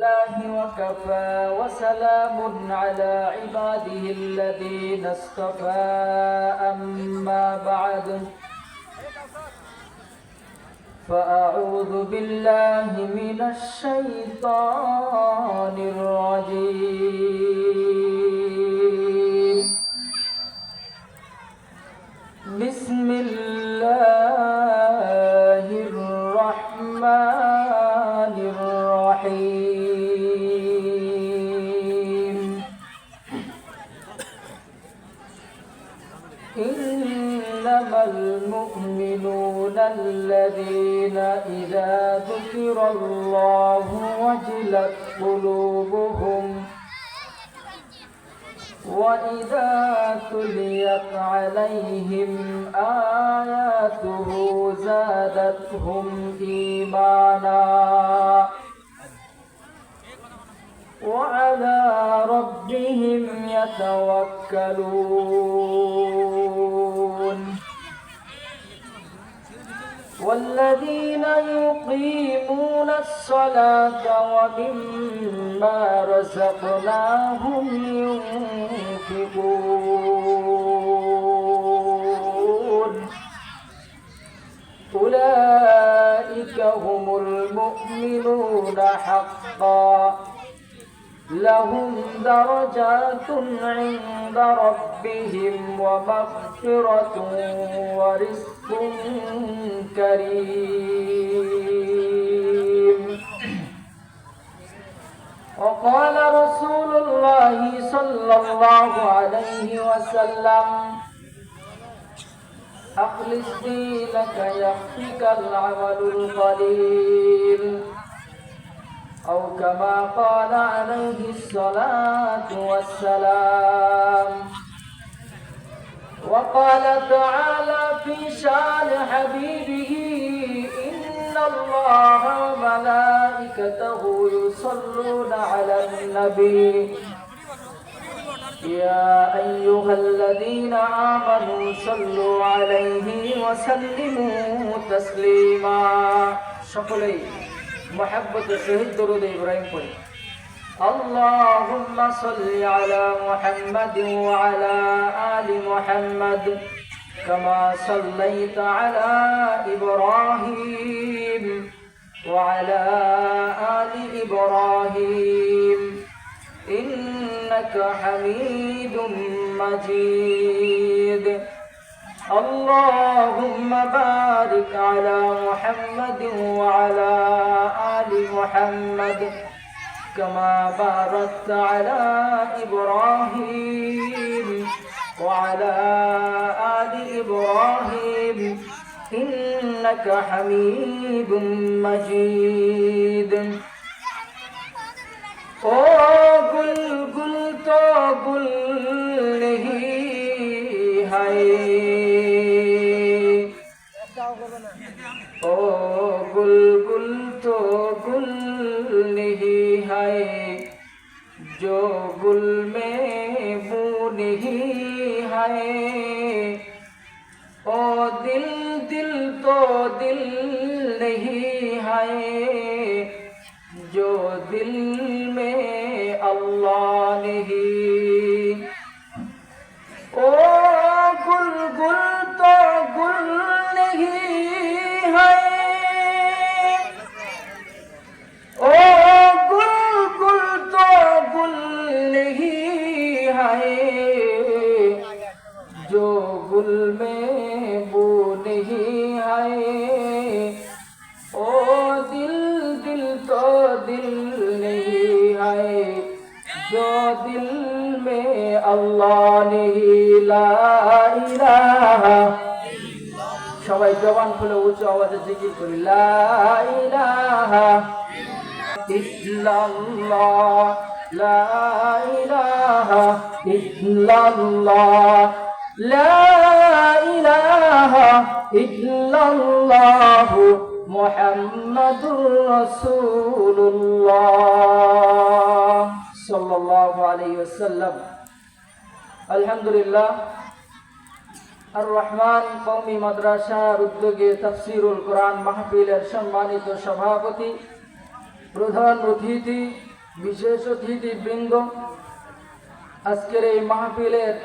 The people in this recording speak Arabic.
الله وكفى وسلام على عباده الذين اصطفى أما بعد فأعوذ بالله من الشيطان الرجيم بسم الله الرحمن الرحيم إنما المؤمنون الذين إذا ذكر الله وجلت قلوبهم وإذا تليت عليهم آياته زادتهم إيمانا وعلى ربهم يتوكلون والذين يقيمون الصلاة ومما رزقناهم ينفقون أولئك هم المؤمنون حقا لهم درجات عند ربهم ومغفرة ورزق كريم وقال رسول الله صلى الله عليه وسلم أخلص دينك يخفك العمل القليل أو كما قال عليه الصلاة والسلام وقال تعالى في شأن حبيبه إن الله وملائكته يصلون على النبي يا أيها الذين آمنوا صلوا عليه وسلموا تسليما شكرا محبة الشهيد درود إبراهيم قل اللهم صل على محمد وعلى آل محمد كما صليت على إبراهيم وعلى آل إبراهيم إنك حميد مجيد اللهم بارك على محمد وعلى آل محمد كما باركت على إبراهيم وعلى آل إبراهيم إنك حميد مجيد او گل گل تو گل نہیں ہے او گل گل تو گل نہیں ہے جو گل میں بو نہیں ہے او دل دل تو دل نہیں ہے جو दिल में अल्लाह नहीं ओ गुल गुल तो गुल नहीं है ओ गुल गुल तो गुल नहीं है जो गुल में बू नहीं है ओ दिल दिल तो दिल नहीं है जो दिल में अल्लाह नहीं ला इलाहा সবাই জবান খুলে উচ্চ আওয়াজে জিকির করি লা ইলাহা ইল্লাল্লাহ লা ইলাহা ইল্লাল্লাহ লা ইলাহা ইল্লাল্লাহ মুহাম্মাদুর রাসূলুল্লাহ সাল্লাল্লাহু আলাইহি ওয়াসাল্লাম। আলহামদুলিল্লাহ আর রহমান কওমি মাদ্রাসার উদ্যোগে তাফসীরুল কোরআন মাহফিলের সম্মানিত সভাপতি, প্রধান অতিথি বিশেষ অতিথিবৃন্দ, আজকের এই মাহফিলের